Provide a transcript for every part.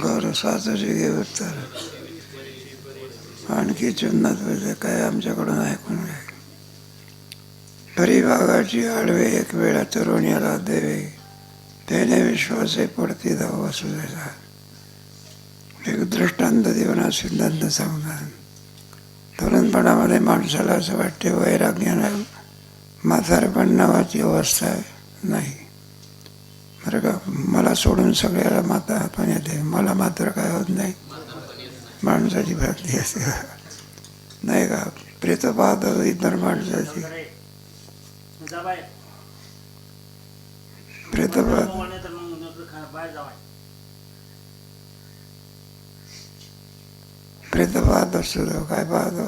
गौर सासरी घे उत्तर. आणखी चुन्नत म्हणजे काय आमच्याकडून ऐकून घ्या. तरी वाघाची आडवे एक वेळा तरुण्याला देवे, त्याने विश्वासे पडती धाव वसुदेचा. एक दृष्टांत देऊन हा सिद्धांत सांगतात. तरुणपणामध्ये माणसाला असं वाटते वैराग्यानं म्हातारपण नावाची अवस्था नाही बरं का. मला सोडून सगळ्याला म्हातारपण येते, मला मात्र काय होत नाही. माणसाची भक्ती असते नाही का. प्रेत पाहतो इतर माणसाची प्रेत पाहतो. प्रेत पाहत असतो तो काय पाहतो.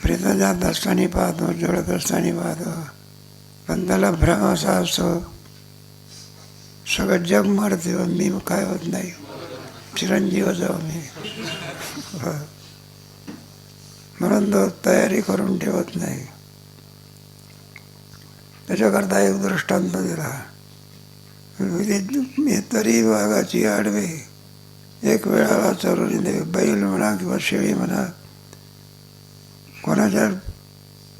प्रेत जात असताना पाहतो, जळत असताना पाहतो. पण त्याला भ्रम असा असतो सगळं जग मरते मी काय होत नाही, चिरंजीव जाऊ मी. म्हणून तो तयारी करून ठेवत नाही. त्याच्याकरता एक दृष्टांत दिला. तरी वाघाची आडवे एक वेळाला चरून दे. बैल म्हणा किंवा शेळी म्हणा, कोणाच्या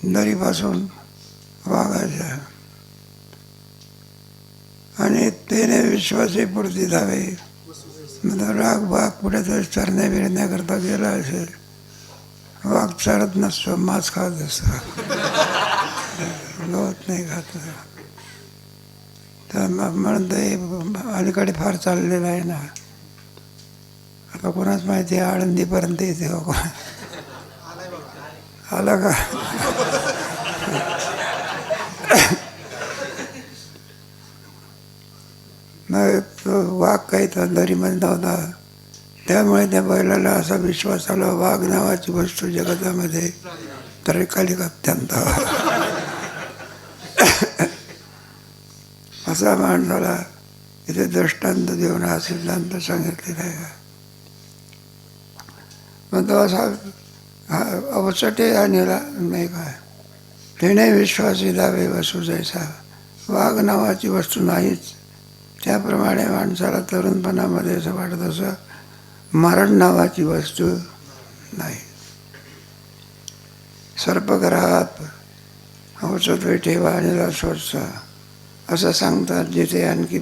दरीपासून वाघाच्या, आणि त्याने विश्वासे पुरती धावे. राग वाघ कुठेतरी चरण्या बिरण्या करता गेला असेल. वाघ चरत नसतो, मांस खात असतो, गवत नाही खात. तर म्हणून अलीकडे फार चाललेलं आहे ना. आता कोणाच माहिती आळंदीपर्यंत येते का. आला का. मग तो वाघ काही तर दरीमध्ये नव्हता. त्यामुळे त्या बैलाला असा विश्वास आला वाघ नावाची वस्तू जगतामध्ये त्रिकालिक अत्यंत. असा माणसाला इथे दृष्टांत देऊन हा सिद्धांत सांगितलेला आहे. मग तो असा अवचटे आणला नाही का. त्याने विश्वासी दावे वसू जैसा. वाघ नावाची वस्तू नाहीच. त्याप्रमाणे माणसाला तरुणपणामध्ये असं वाटत असं मरण नावाची वस्तू नाही. सर्पग्रहात औषध ठेवा आणि स्वच्छ असं सांगतात. जिथे आणखी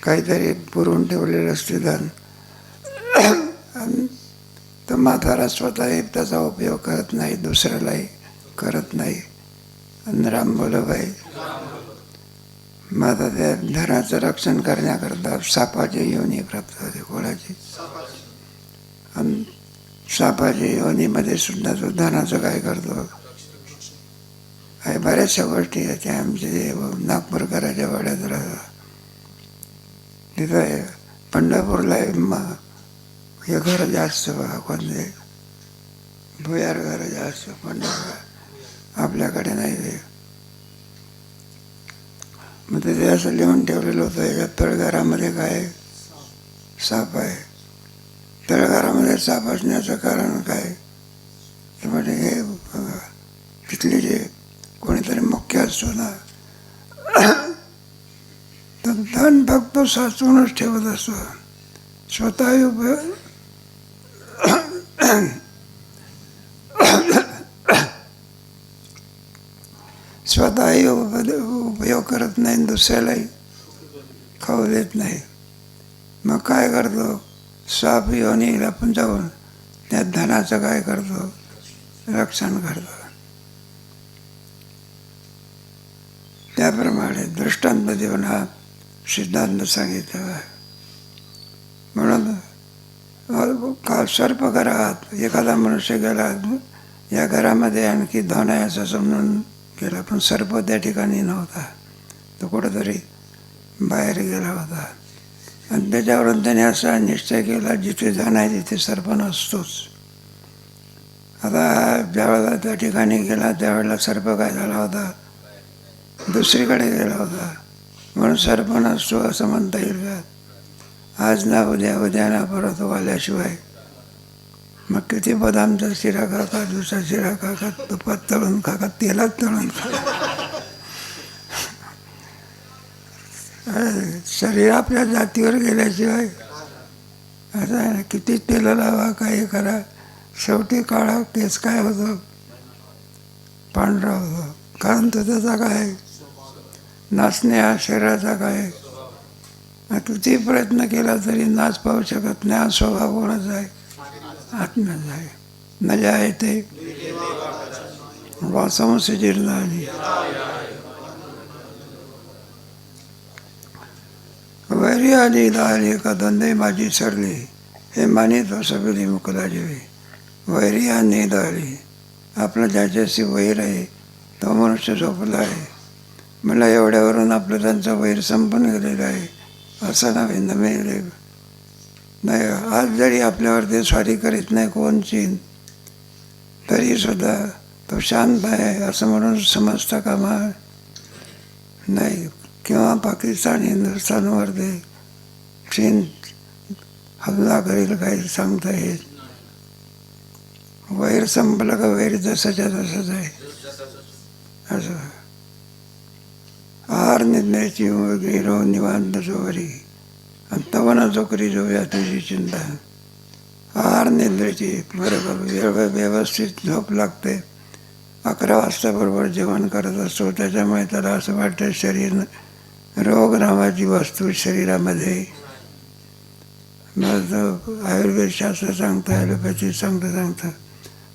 काहीतरी पुरून ठेवलेलं असते धन, तर म्हातारा स्वतःही त्याचा उपयोग करत नाही, दुसऱ्यालाही करत नाही. आणि राम बोलो बाई. मग आता त्या धनाचं रक्षण करण्याकरता सापाची योनी प्राप्त होते. कोणाची. आणि सापाच्या योनीमध्ये सुद्धा तो धनाचं काय करतो. बऱ्याचशा गोष्टी आहेत. त्या आमचे नागपूरकराच्या वाड्यात राहतात. तिथं पंढरपूरला हे घर जास्त बघा, कोणते भुयार घर जास्त पंढरपूर. आपल्याकडे नाही ते. मग ते असं लिहून ठेवलेलं होतं याच्या तळघरामध्ये काय साप आहे. तळघरामध्ये साप असण्याचं कारण काय. ते म्हणजे हे तिथले जे कोणीतरी मुख्य असतो ना, तर धन फक्त साचवूनच ठेवत असतो. स्वतःही उपयोग स्वतःही उपयोग करत नाही, दुसऱ्यालाही खाऊ देत नाही. मग काय करतो. साप योनीला पण जाऊन त्या धनाचं काय करतो, रक्षण करतो. त्याप्रमाणे दृष्टांत देऊन हा सिद्धांत सांगितलेला आहे. म्हणून सर्पघरात एखादा मनुष्य गेला, या घरामध्ये आणखी धन आहे असं समजून गेला, पण सर्प त्या ठिकाणी नव्हता. तो कुठंतरी बाहेर गेला होता. आणि त्याच्यावरून त्याने असा निश्चय केला जिथे धन आहे तिथे सर्प नसतोच. आता ज्यावेळेला त्या ठिकाणी गेला त्यावेळेला सर्प काय झाला होता, दुसरीकडे गेला होता. म्हणून सर्प नसतो असं म्हणता येईल का. आज ना उद्या, उद्या ना परत आल्याशिवाय मग किती बदामचा शिरा खा, काजूचा शिरा खा, का तुपात तळून खा, का तेलात तळून खा, शरीर आपल्या जातीवर गेल्याशिवाय असं आहे ना, किती तेल लावा काही करा, शेवटी काळा केस काय होतो, पांढरा होतो. कारण तो त्याचा काय नाचणे हा शरीराचा काय, किती प्रयत्न केला तरी नाच पाहू शकत नाही. हा स्वभाव कोणाचा आहे, आत्म्याचा आहे. न जायते वासंस जीर्णानी वैरी आली दाली का धंदे माझी सरली, हे मानित सगळी मुकला जेवी. वैरी आणि दाली, आपलं ज्याच्याशी वैर आहे तो मनुष्य झोपला आहे. मला एवढ्यावरून आपलं त्यांचा वैर संपून गेलेला आहे असं नव्हे. नव्हे नाही, आज जरी आपल्यावर ते स्वारी करीत नाही कोणची, तरीसुद्धा तो शांत आहे असं म्हणून समजता कामा नाही. किंवा पाकिस्तान हिंदुस्थानवर ते चीन हमला करेल काही सांगता येत. वैर संपलं का वैर जसंच्या तसंच आहे असं. आहार निंद्याची गिरो निवांत जोवरी, तवना चोकरी जोया तुझी चिंता. आहार निंद्रेची बरोबर व्यवस्थित झोप लागते. 11 वाजता बरोबर जेवण करत असतो. त्याच्यामुळे त्याला असं वाटतं शरीर रोग नावाची वस्तू शरीरामध्ये. मग आयुर्वेद शास्त्र सांगतं, ॲलोपॅथी सांगतं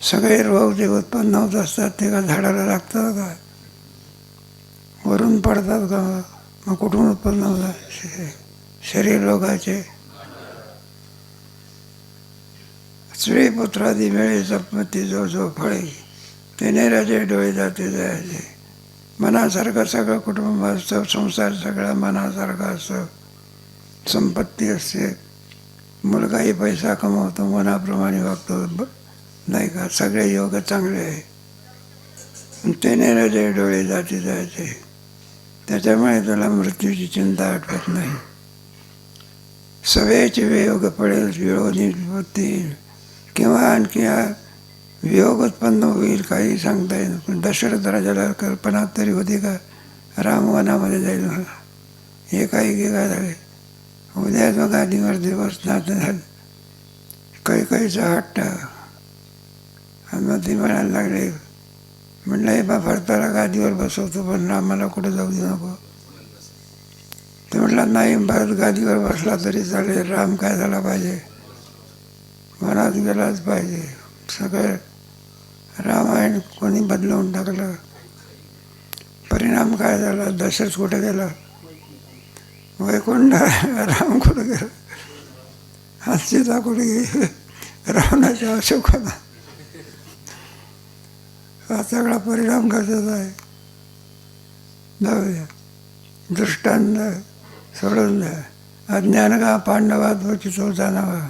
सगळे रोग जे उत्पन्न होत असतात ते का झाडाला लागतात का, वरून पडतात का, मग कुठून उत्पन्न होतात शरीर रोगाचे. स्त्रीपुत्रादी वेळे संपत्ती जो जो फळे, तेने राजे डोळे जाते जायचे. मनासारखं सगळं कुटुंब असतं, संसार सगळा मनासारखा असतो. संपत्ती असते, मुलगाही पैसा कमवतो, मनाप्रमाणे वागतो नाही का, सगळे योग चांगले आहे. तेने राजे डोळे जाते जायचे. त्याच्यामुळे त्याला मृत्यूची चिंता आठवत नाही. सवेचे वियोग पडेल विरोधी येईल, किंवा आणखी वियोग उत्पन्न होईल काही सांगता येईल. पण दशरथ राजाला कल्पना तरी होती का राम वनामध्ये जाईल म्हणून. हे काही काय झाले, उद्या जो गादीवर दिवस नात झाले. कैकेयीचा हट्ट. आणि मग ती म्हणायला लागले, म्हणलं हे बा भरताला गादीवर बसवतो पण रामाला कुठं जाऊ देऊ नको. ते म्हटलं नाही, भरत गादीवर बसला तरी चालेल, राम काय झाला पाहिजे, मनात गेलाच पाहिजे. सगळं रामायण कोणी बदलवून टाकलं. परिणाम काय झाला, दशरथ कुठे गेला, वैकुंठ, राम कुठे गेला, हा सीता कुठे गेली, रावणाच्या अशोकाला. हा सगळा परिणाम कशाचा आहे. जाऊ द्या, दृष्टांत सोडून द्या. अज्ञान का पांडवात वचितो जाणावा.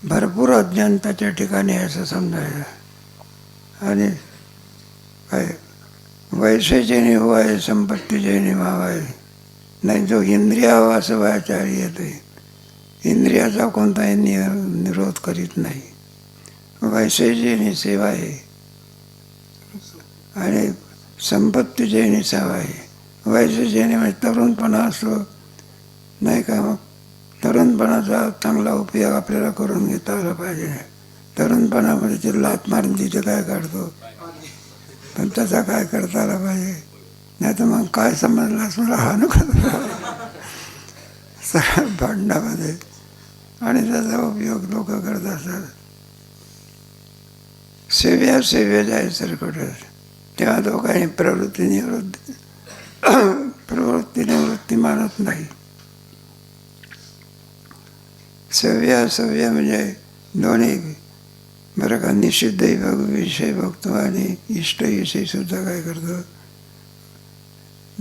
भरपूर अज्ञान त्याच्या ठिकाणी असं समजायचं. आणि काय वैसेचे निवाय संपत्तीचे निभावाय नाही. जो इंद्रिया असं वाचारी येते, इंद्रियाचा कोणताही निरोध करीत नाही. वैसेची सेवा आहे आणि संपत्तीची सेवा आहे. वैसेचे म्हणजे तरुणपणा असतो नाही का, मग तरुणपणाचा चांगला उपयोग आपल्याला करून घेता आला पाहिजे. तरुणपणामध्ये ते लात मारून तिथे काय काढतो, पण त्याचा काय करता आला पाहिजे. नाही तर मग काय समजलास मला हा नको सगळ्या भांडणामध्ये, आणि त्याचा उपयोग लोक करत असतात. सेव्या जाय सरकट. तेव्हा लोकांनी प्रवृत्ती निवृत्ती मानत नाही. सव्या म्हणजे दोन्ही बरं का. निषिद्धही विषय बघतो आणि इष्टविषयी सुद्धा काय करतो,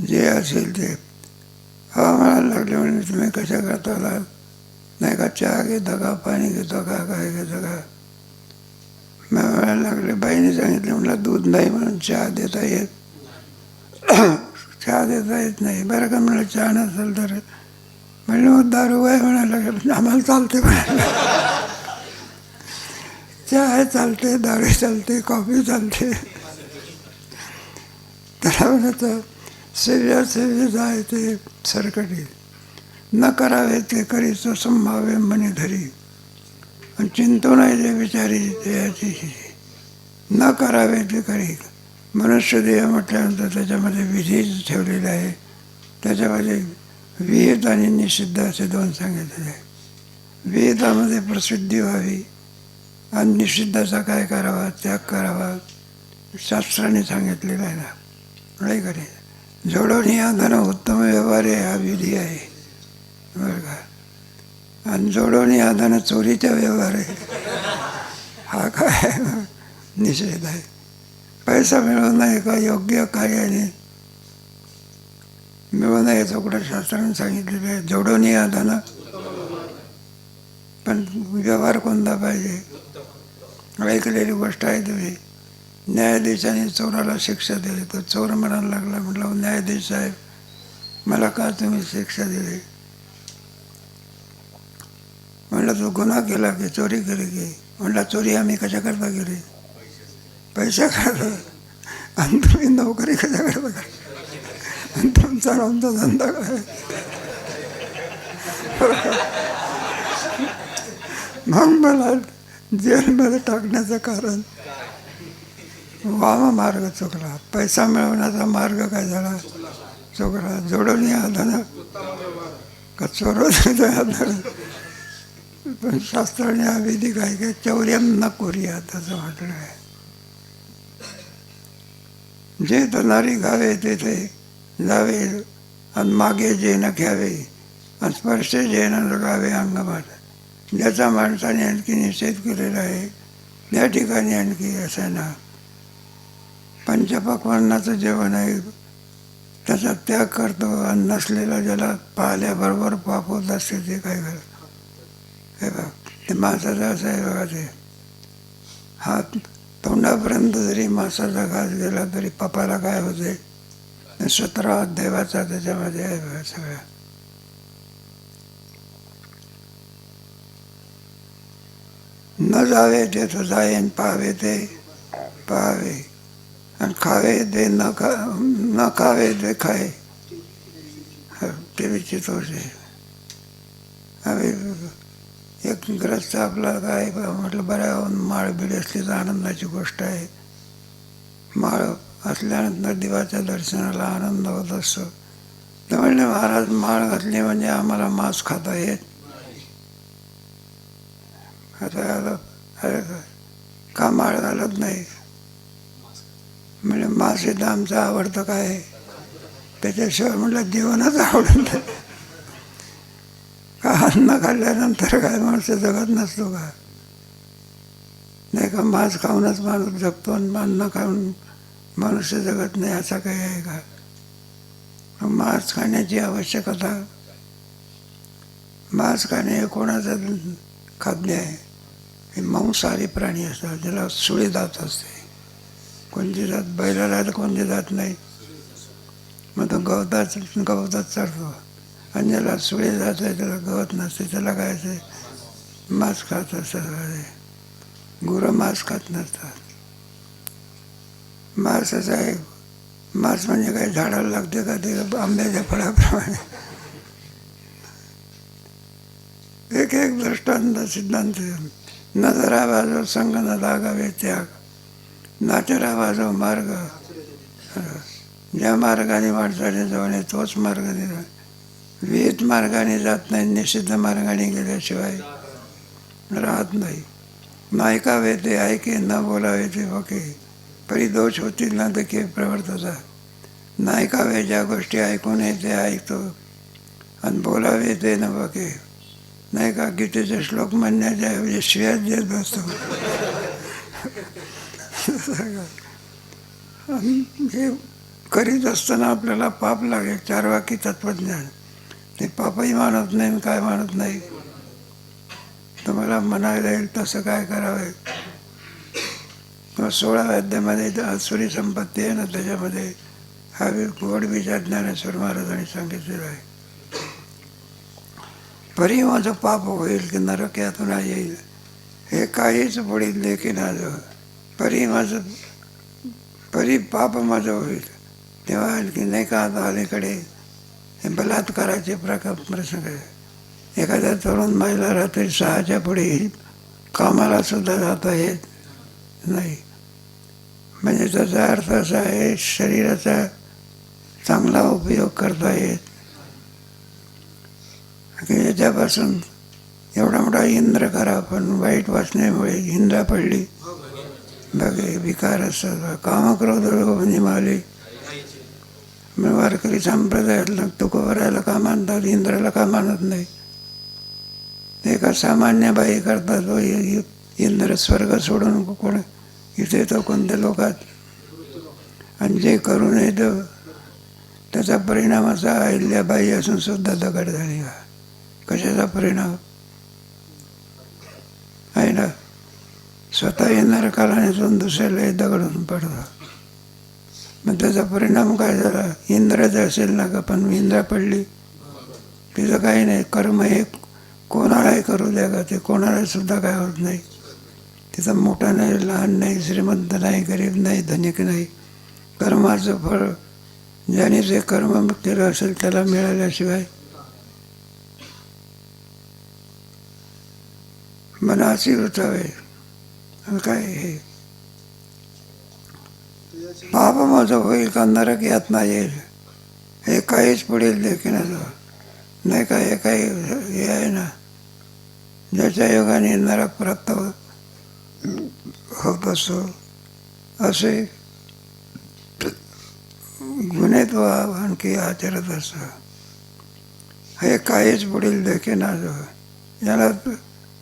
जे असेल ते. म्हणायला लागले म्हणजे तुम्ही कशा करता आला नाही का, चहा घेता का, पाणी घेतो का, काय घेतो का. मग म्हणायला लागले, बाईने सांगितलं म्हटलं दूध नाही म्हणून चहा देता येत, चहा देता येत नाही. बरं का म्हणलं चहा नसेल तर म्हणलं मग दारू आहे म्हणायला लागेल. आम्हाला चालते म्हणायला, चहा चालते, दारू चालते, कॉफी चालते. त्याला म्हणायचं सेव्या सेव्य जाय ते सरकटी, न करावे ते करी तो संभावे मनी धरी, आणि चिंतो नाही जे विचारी त्याची न करावे ते करी. मनुष्य देह म्हटल्यानंतर त्याच्यामध्ये विधी ठेवलेले आहे. त्याच्यामध्ये विहित आणि निषिद्ध असे दोन सांगितलेले आहे. विहितामध्ये प्रसिद्धी व्हावी आणि निषिद्धाचा काय करावा, त्याग करावा, शास्त्राने सांगितलेला आहे ना. नाही करे जोडून या धन उत्तम व्यवहार आहे, हा विधी आहे बरं का. आणि जोडून या धन चोरीचा व्यवहार आहे, हा काय निषेध आहे. पैसा मिळवू नये का योग्य कार्याने मिळू नये चोकडं शास्त्राने सांगितलेलं आहे. जोडून या धन, पण व्यवहार कोणता पाहिजे. ऐकलेली गोष्ट आहे तुम्ही, न्यायाधीशाने चोराला शिक्षा दिली. तो चोर म्हणायला लागला, म्हटलं न्यायाधीश साहेब मला का तुम्ही शिक्षा दिली. म्हटलं तू गुन्हा केला की चोरी केली की. म्हटलं चोरी आम्ही कशाकरता केली, पैसा करता. आणि तुम्ही नोकरी कशाकरता करा, आणि तुमचा आमचा धंदा काय. मग मला जेलमध्ये टाकण्याचं कारण वाम मार्ग चुकला, पैसा मिळवण्याचा मार्ग काय झाला, चुकला. जोडून या धन का चोरवण्याचा धन. पण शास्त्राने हा विधी काय काय चौर्यम न करूया असं म्हटलं आहे. जे धनारी घावे तेथे जावे, आणि मागे जे न घ्यावे, आणि स्पर्शे जे न लगावे अंगमात. ज्याचा माणसाने आणखी निषेध केलेला आहे त्या ठिकाणी आणखी असं ना. पंचपक्वान्नाचं जेवण आहे त्याचा त्याग करतो, आणि नसलेला ज्याला पाहिल्याबरोबर पाप होत असते ते काय करत. हे बघ ते मासाचं असं आहे बघा. ते हात तोंडापर्यंत जरी मासाचा घास गेला तरी पापाला काय होते. 17 देवाचा त्याच्यामध्ये आहे बघा सगळ्या. न जावे ते तो जाईन, पाहावे ते पाहावे, आणि खावे ते न खावे ते खाय. ते विचित्रच आहे. एक ग्रस्त आपला काय म्हटलं बऱ्या माळ बिड असली तर आनंदाची गोष्ट आहे. माळ असल्यानंतर देवाच्या दर्शनाला आनंद होत असतो. तर म्हणले महाराज माळ घातली म्हणजे आम्हाला मांस खाता येत. आता का माळ घालत नाही. म्हणजे मांस येतं आमचं आवडतं काय आहे, त्याच्याशिवाय म्हटलं जीवनच आवडत नाही. का अन्न खाल्ल्यानंतर काय माणूस जगत नसतो का. नाही का मांस खाऊनच माणूस जगतो आणि अन्न खाऊन मनुष्य जगत नाही असा काही आहे का. मांस खाण्याची आवश्यकता, मांस खाणे हे कोणाचं खाद्य आहे. हे मांसाहारी प्राणी असतात ज्याला सुळी दात असते. कोणती जात बैलाला तर कोणती जात नाही, मग तो गवतात चढतो. आणि ज्याला सुळे जात आहे त्याला गवत नसते, त्याला काय ते मांस खात असतात. गुरं मांस खात नसतात. मांस असं आहे, मांस म्हणजे काही झाडाला लागते का ते आंब्याच्या फळाप्रमाणे. एक एक दृष्टांत सिद्धांत. न जरा वाजो संग न लागावे त्याग, नाचरा वाजो मार्ग. ज्या मार्गाने माणसाने जाऊन तोच मार्ग दिला. विहित मार्गाने जात नाही, निषिद्ध मार्गाने गेल्याशिवाय राहत नाही. ऐकावे ते ऐके, न बोलावे ते बके, परी दोष होतील ना देखील प्रवर्तता. ऐकावे ज्या गोष्टी ऐकून ते ऐकतो, आणि बोलावे ते न बके. नाही का गीतेचे श्लोक म्हणण्याच्या ऐवजी शिव्याच देत बसतो. हे करीत असताना आपल्याला पाप लागेल. चारवाकी तत्वज्ञान ते पापही मानत नाही, काय मानत नाही. तुम्हाला म्हणायला येईल तसं काय करावे. 16व्या अध्यायामध्ये आसुरी संपत्ती आहे ना, त्याच्यामध्ये हा गोड विचार ज्ञानेश्वर महाराजांनी सांगितलेला आहे. परी माझं पाप होईल की नरक यातून येईल हे काहीच पुढील देखील माझं. परी पाप माझं होईल तेव्हा आणखी नाही का आता अलीकडे हे बलात्काराचे प्रसंग आहे. एखाद्या तरुण महिला रात्री 6च्या पुढे कामाला सुद्धा जाता येत नाही. म्हणजे त्याचा अर्थ असा आहे, शरीराचा चांगला उपयोग करता येत की याच्यापासून एवढा मोठा इंद्र करा, पण वाईट वाचण्यामुळे इंद्रा पडली. बघे विकार असतात, कामक्रोध निमाले. वारकरी संप्रदायातलं तुकोबरायला का मानतात, इंद्राला का मानत नाही? एका सामान्य बाई करता तो इंद्र स्वर्ग सोडून कोण इथे येतो कोणत्या लोकात, आणि जे करू नये त्याचा परिणाम असा, अहिल्याबाई असून सुद्धा दगड झाली. कशाचा परिणाम आहे ना? स्वतः येणाऱ्या कालानेतून दुसऱ्याला दगडून पडतो. मग त्याचा परिणाम काय झाला? इंद्राचं असेल ना का, पण इंद्रा पडली. तिचं काही नाही, कर्म हे कोणालाही करू द्या का, ते कोणाला सुद्धा काय होत नाही. तिथं मोठा नाही, लहान नाही, श्रीमंत नाही, गरीब नाही, धनिक नाही. कर्माचं फळ ज्याने जे कर्म केलं असेल त्याला मिळाल्याशिवाय मनाची रुचावे. काय हे पाप माझं होईल का, नरक यातना येईल, हे काहीच पुढील देखील नाही का. हे काही हे आहे ना, ज्याच्या योगाने नरक प्राप्त होत असतो असे गुन्हे तो आणखी आचरत असतो. हे काहीच पुढील देखील याला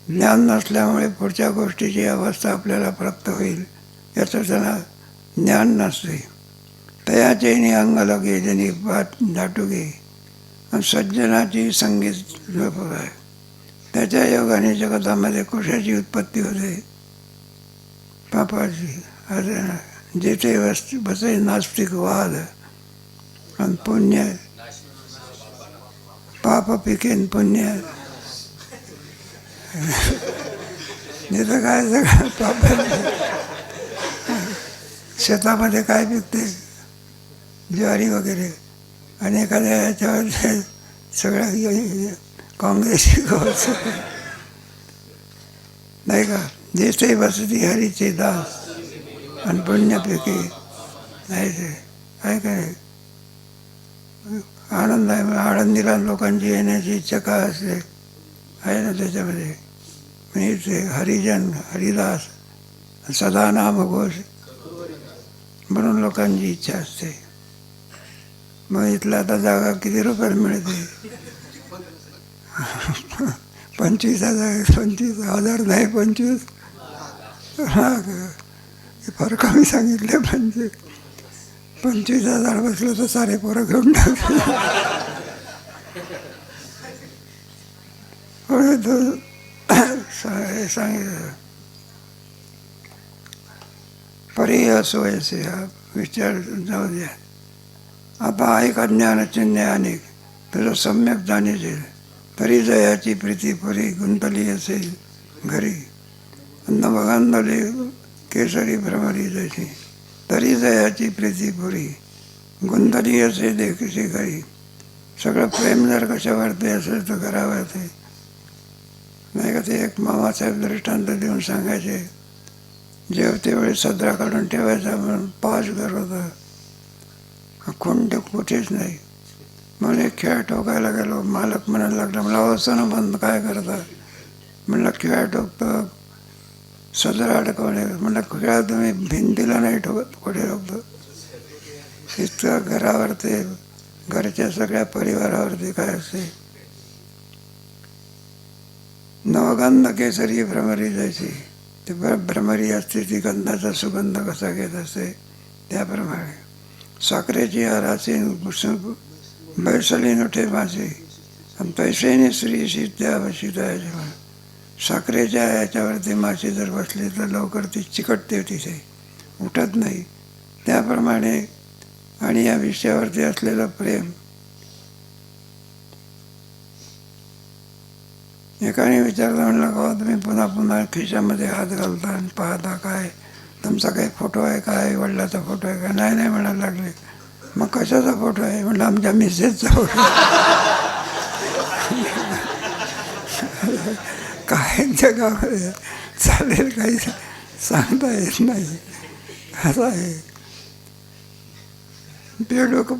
ज्ञान नसल्यामुळे पुढच्या गोष्टीची अवस्था आपल्याला प्राप्त होईल याचं त्याला ज्ञान नसते. तयाचेनी अंग लगे ज्यांनी बात दाटू घे, सज्जनाची संगीत लोक आहे. त्याच्या योगाने जगतामध्ये कुशाची उत्पत्ती होते, पापाची. जिथे बसे नास्तिक वाद, आणि पुण्य पाप पिकेन पुण्य. जिथं काय सगळं पाप, शेतामध्ये काय पिकते, ज्वारी वगैरे, आणि एखाद्या ह्याच्यावर सगळं काँग्रेसची गवत नाही का. जिथे बसती हरीचे दास, आणि पुण्यपैकी नाही ते काय काय आनंद आहे. आळंदीला लोकांची येण्याची इच्छा का असते आहे ना त्याच्यामध्ये. म्हणजे ते हरिजन, हरिदास, सदा नामघोष म्हणून लोकांची इच्छा असते. मग इथलं आता जागा किती रुपयाला मिळते? 25,000, 25,000 नाही, 25. हां, फार कमी सांगितले. 25,000 बसलं तर सारे पोरं घेऊन टाकले. सांगितलं परी असोयचे, हा विचार जाऊ द्या. आता ऐक अज्ञानचिन्हे अनेक, तुझं सम्यक जाणीचे. तरी जयाची प्रीती परी गुंतली असेल घरी, अन्न बघांदले केसरी भ्रमरी जशी. तरी जयाची प्रीती पुरी गुंतली असे देखील घरी. सगळं प्रेम जर कशावरती असेल तर घरावरती नाही का. ते एक मामासाहेब दृष्टांत देऊन सांगायचे, जेवते वेळी सदरा काढून ठेवायचा म्हणून 5 घर होतं, कोणते कुठेच नाही. म्हणून एक खेळ ठोकायला गेलो. मालक म्हणायला लागला, मला असं बंद काय करता? म्हणलं खेळ ठोकतो, सदरा अडकवणे. म्हणलं खेळा तुम्ही भिंतीला नाही ठोकत, कुठे ठोकतो? इतकं घरावरती, घरच्या सगळ्या परिवारावरती काय असते. नवगंध केसरी भ्रमरी जायची. ते भ्रमरी असते ती गंधाचा सुगंध कसा घेत असते त्याप्रमाणे. साखरेची आराची बैसली नोठे माझे, आणि पैसेने स्त्रीशी त्यावशी द्यायचे. साखरेच्या याच्यावरती माशी जर बसली तर लवकर ती चिकटते, तिथे उठत नाही. त्याप्रमाणे आणि या विषयावरती असलेलं प्रेम. एकाने विचारलं, म्हणलं का तुम्ही पुन्हा पुन्हा खिशामध्ये हात घालता आणि पाहता काय तुमचा काही फोटो आहे का, आई वडिलाचा फोटो आहे का? नाही नाही म्हणायला लागले. मग कशाचा फोटो आहे? म्हटलं आमच्या मिसेसचा फोटो. काय जगामध्ये चालेल काही सांगता येत नाही, असं आहे. बेडूक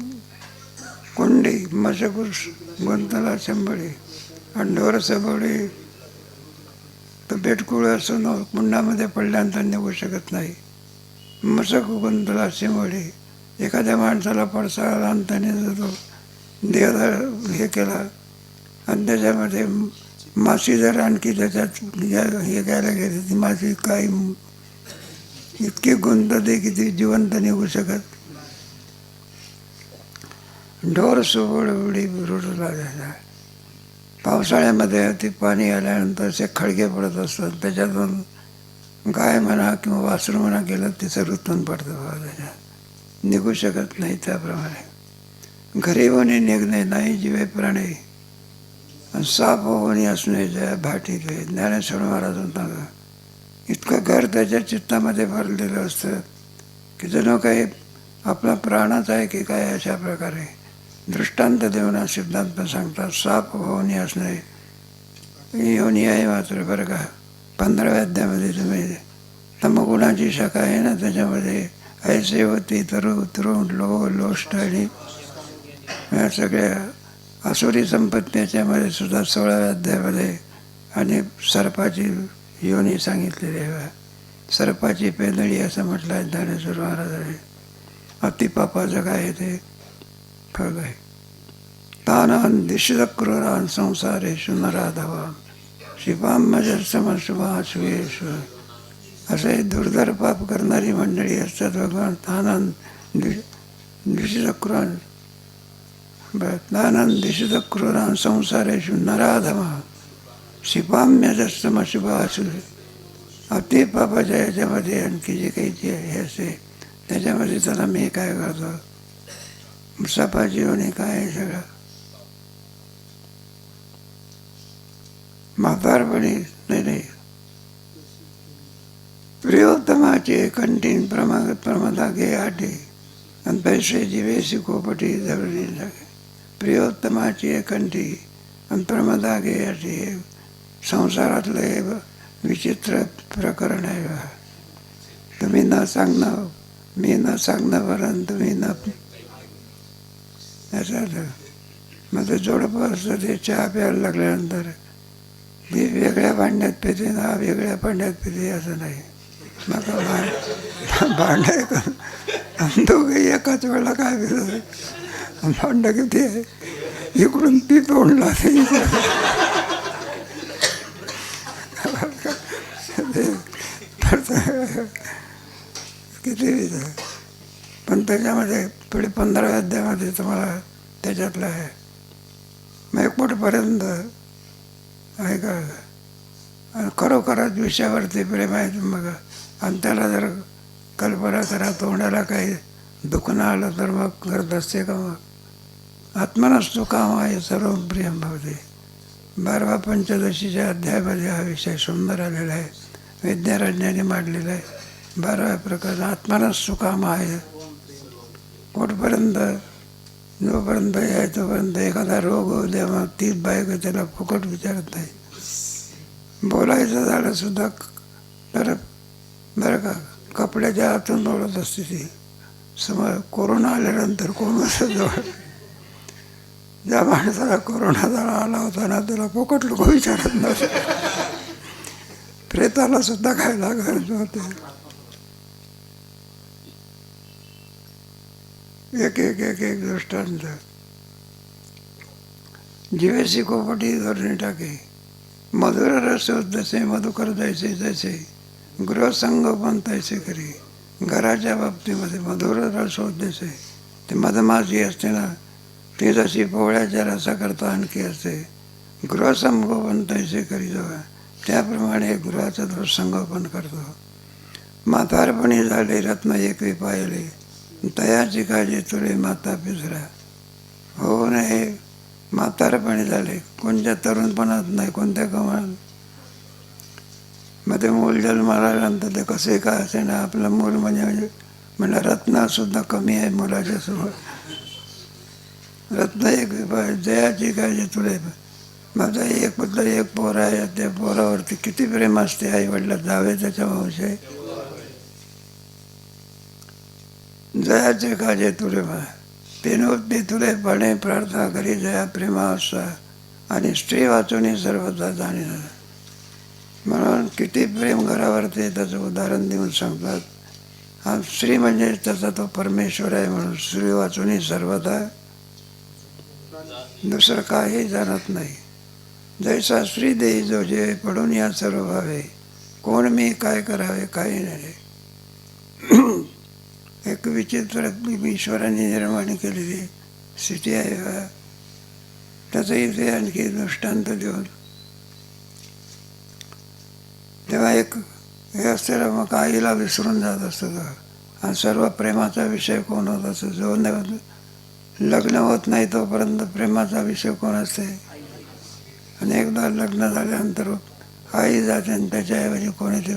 कोंडी मशकूस गुंतला शंभरी अंडोर सबोडी. तर बेटकुळ असून कुंडामध्ये पडल्यानंतर निघू शकत नाही. मशक गुंतला शिंबडी. एखाद्या माणसाला पडसाळला आणि त्याने जर तो देह हे केला आणि त्याच्यामध्ये माशी जर आणखी त्याच्यात हे घ्यायला गेली, ती माशी काही इतकी गुंतते की ती जिवंत निघू शकत. ढोर सोबड उडी रुटला जायचा. पावसाळ्यामध्ये ते पाणी आल्यानंतर असे खळगे पडत असतात, त्याच्यातून गाय म्हणा किंवा वासरू म्हणा गेलं तिचं ऋतून पडतं बाबा, त्याच्यात निघू शकत नाही. त्याप्रमाणे घरी होणे निघणे नाही जीवे प्राणी, साप होणे असणे जय भाटीले. ज्ञानेश्वर महाराज म्हणतात इतकं घर त्याच्या चित्तामध्ये भरलेलं असतं की जणू काही आपला प्राणच आहे की काय, अशा प्रकारे दृष्टांत देऊन सिद्धांत सांगतात. साप होणे असणे योनी आहे मात्र बरं का. 15व्या अध्यायामध्ये तुम्ही तमगुणाची शाखा आहे ना, त्याच्यामध्ये ऐसे होती तर उतरून लोष्ट आणि या सगळ्या आसुरी संपत्ती याच्यामध्ये सुद्धा 16व्या अध्यायामध्ये आणि सर्पाची योनी सांगितलेली आहे. सर्पाची पेंदळी असं म्हटलं आहे ज्ञानेश्वर महाराजांनी. अतिपापाचं काय आहे ते फळ आहे. तानान दिशक्रूरान संसारेषु नराधवा शिपाम मजसमशुभाशुयेषु. असे दुर्धर पाप करणारी मंडळी असतात भगवान. तानान दिशक्रूरान तानान दिशक्रूरान संसारेषु नराधमा शिपाम्यजस्तमशुभाशु. अति पापाच्या याच्यामध्ये आणखी जे काही जे हे असते त्याच्यामध्ये त्याला मी काय करतो, सपाची होणे काय आहे सगळं. म्हातारपणी नाही प्रियोत्तमाचे कंठीन प्रमदा घे आटे आणि पैसे जीवे शिकोपटी जवळी लागे. प्रियोत्तमाची कंठी आणि प्रमदा घे आटे हे संसारातलं हे विचित्र प्रकरण आहे. तुम्ही न सांगणं, मी न सांगणं वरण तुम्ही न याचं. मग ते जोडपं असतं ते चहा प्यायला लागल्यानंतर मी वेगळ्या भांड्यात पिते ना वेगळ्या भांड्यात पिते असं नाही. मग भांडं करून दोघे एकाच वेळेला काय पितं. भांडं किती आहे, इकडून ती तोंडला किती. पण त्याच्यामध्ये पुढे 15व्या अध्यायामध्ये तुम्हाला त्याच्यातलं आहे. मग कुठपर्यंत आहे का खरोखरच विषयावरती प्रेम आहे मग. आणि त्याला जर कल्पना करा तोंडाला काही दुखणं आलं तर मग करत असते का. मग आत्मनस्तु काम आहे सर्व प्रियम भवते. 12व्या पंचदशीच्या अध्यायामध्ये हा विषय सुंदर आलेला आहे. विद्यारण्याने मांडलेला आहे. 12व्या प्रकार आत्मनस्तु काम आहे. कुठपर्यंत जोपर्यंत आहे तोपर्यंत एखादा रोग होऊ द्या मग तीच बायको त्याला फुकट विचारत नाही. बोलायचं झालं सुद्धा तर बरं का कपड्याच्या हातून बोलत असते ती. समोर कोरोना आल्यानंतर कोणाच्या जवळ ज्या माणसाला कोरोना जवळ आला होता ना त्याला फुकट लोक विचारत नव्हते. प्रेताला सुद्धा काय लागत होते. एक एक एक एक दृष्टांत. जीवेशी कोपटी धरणी टाके मधुर रस जसे मधुकर जायचे जैसे गृहसंगोपन तैसे करी. घराच्या बाबतीमध्ये मधुर रस होत जसे ते मधमाशी असते ना ती जशी पोळ्याच्या रसाकरता आणखी असते. गृहसंगोपन तैसे करी जवळ त्याप्रमाणे गृहाचं संगोपन करतो. म्हातारपणी झाले रत्न एकवी पाहिले तयाची काळजी तुळे माता पिसरा. हो नाही म्हातारपणी झाले कोणत्या तरुणपणात नाही कोणत्या कमाल. मग ते मूल जन्माला आल्यानंतर ते कसे काय असे ना आपलं मूल म्हणजे रत्नसुद्धा कमी आहे मुलाच्या समोर. रत्न एक जयाची काळजी तुले. माझा एक पुत्र एक पोर आहे, त्या पोरावरती किती प्रेम असते आई वडिला जावे त्याच्या वंश आहे. जयाचे काळजे तुले पिनोती तुले पणे प्रार्थना करी जया प्रेमा असा आणि स्त्री वाचून सर्वता जाणे. म्हणून किती प्रेम घरावरती त्याचं उदाहरण देऊन सांगतात. हा स्त्री म्हणजे त्याचा तो परमेश्वर आहे म्हणून स्त्री वाचून सर्वता दुसरं काही जाणत नाही. जैसा श्री देई जो जे पडून या सर्व भावे कोण मी काय करावे काही नाही. एक विचित्र ईश्वराने निर्माण केलेली स्थिती आहे. त्याचं इथे आणखी दृष्टांत देऊन तेव्हा एक हे असते मग आईला विसरून जात असतं आणि सर्व प्रेमाचा विषय कोण होत असतो. जो लग्न होत नाही तोपर्यंत प्रेमाचा विषय कोण असते. आणि एकदा लग्न झाल्यानंतर आई जाते आणि त्याच्याऐवजी कोणी ते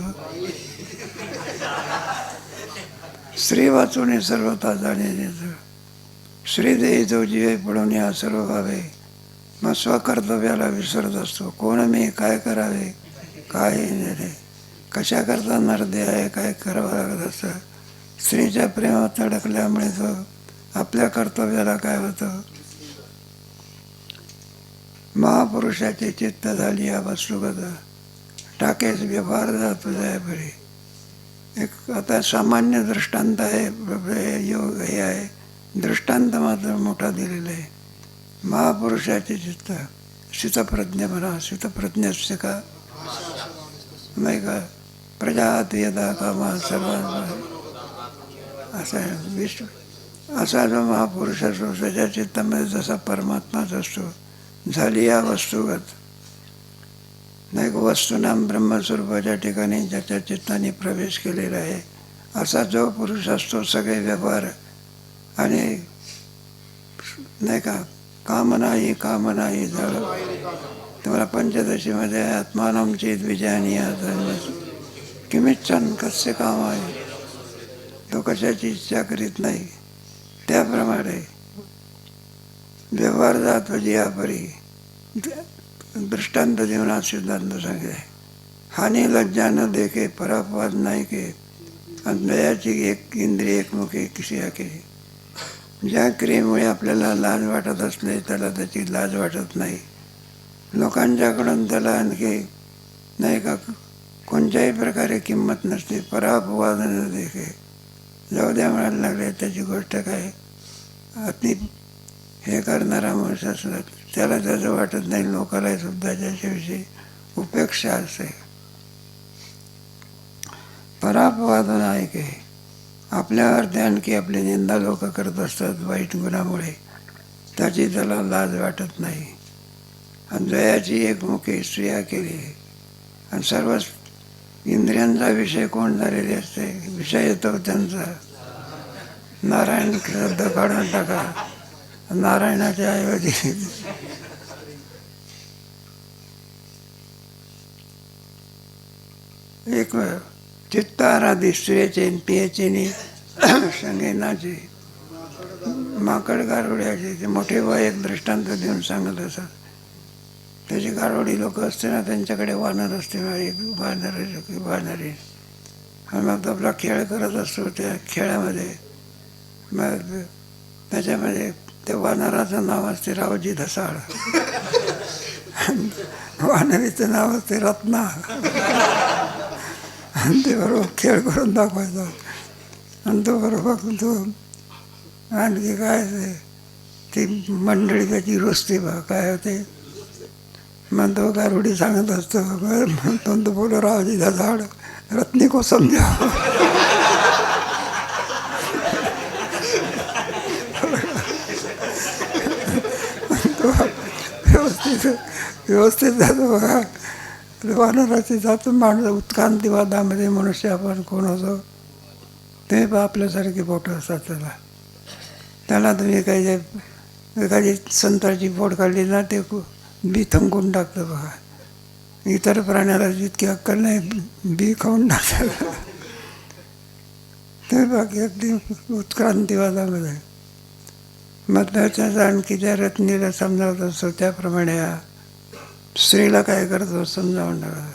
स्त्री वाचून सर्वता जाणे. श्री देई जो जीवे पडून या सर्व व्हावे. मग स्वकर्तव्याला विसरत असतो. कोण मी काय करावे काही नाही. कशा करता नरदे आहे काय करावं लागत असतं. स्त्रीच्या प्रेमात अडकल्यामुळे तो आपल्या कर्तव्याला काय होतं. महापुरुषाची चित्त झाली या वस्तुगत टाकेच व्यवहार जातो जाय बरे. एक आता सामान्य दृष्टांत आहे. योग हे आहे दृष्टांत मात्र मोठा दिलेला आहे. महापुरुषाचे चित्त स्थितप्रज्ञ म्हणा. स्थितप्रज्ञ असते का नाही का. प्रजात यदा कामा सर्वांना असा विश्व असा जो महापुरुष असतो त्याच्या चित्तामध्ये जसा परमात्माच असतो. झाली या वस्तुगत नाही का. वस्तुनाम ब्रह्मस्वरूपाच्या ठिकाणी ज्याच्या चित्ताने प्रवेश केलेला आहे असा जो पुरुष असतो सगळे व्यवहार आणि नाही का कामनाही कामनाही झालं. तुम्हाला पंचदशीमध्ये आत्मानम चेत विजयानी किमिच्छन कसे काम आहे. तो कशाची इच्छा करीत नाही. त्याप्रमाणे व्यवहार जातो जियापरी दृष्टांत देऊन सिद्धांत सांगितले. हानी लज्जा न देखे परापवाद नाही के दयाची एक इंद्रिय एकमुखी किसिया के. ज्या क्रियेमुळे आपल्याला लाज वाटत असले त्याला त्याची लाज वाटत नाही. लोकांच्याकडून त्याला आणखी नाही का कोणत्याही प्रकारे किंमत नसते. परापवाद न देखे जाऊ द्या म्हणायला लागले त्याची गोष्ट काय. अति हे करणारा माणूस असला त्याला त्याचं वाटत नाही. लोकांना सुद्धा त्याच्याविषयी उपेक्षा असते. परापवाद नाही की आपल्यावर ते आणखी आपली निंदा लोक करत असतात वाईट गुणामुळे त्याची त्याला लाज वाटत नाही. आणि जयाची एकमुखी स्त्रिया केली आणि सर्व इंद्रियांचा विषय कोण झालेले असते. विषय येतो त्यांचा. नारायण शब्द काढून टाका. नारायणाच्या ऐवजी एक चित्ताराधी स्त्रियाचे पियाचे संगीनाचे माकड गारोड्याचे ते मोठे वय एक दृष्टांत देऊन सांगत असत. त्याची गारोडी लोक असते ना त्यांच्याकडे वानर असते. एक वानरी आणि मग तो आपला खेळ करत असतो. त्या खेळामध्ये मग त्याच्यामध्ये त्या वानराचं नाव असते रावजी धसाळ. वानरीचं नाव असते रत्ना. आणि ते बरोबर खेळ करून दाखवायचा. आणि तो बरोबर तो आणखी काय ती मंडळी त्याची रुसते बा काय होते. मग तो गारुडी सांगत असतो म्हणतो तो बोलो रावजी धसाळ रत्नी को समजा. व्यवस्थित जातो बघा. वानराची जातो माणूस उत्क्रांतीवादामध्ये मनुष्य आपण कोण होतो ते आपल्यासारखी बोटं असतात. त्याला तुम्ही काही एखादी संत्राची बोट काढली ना ते बी थंकून टाकतं बघा. इतर प्राण्याला जितकी अक्कल नाही बी खाऊन टाकतात. ते बाकी अगदी उत्क्रांतीवादामध्ये मग त्याच्यात आणखी त्या रत्नीला समजावत असतो त्याप्रमाणे हा स्त्रीला काय करतो समजावून टाकतो.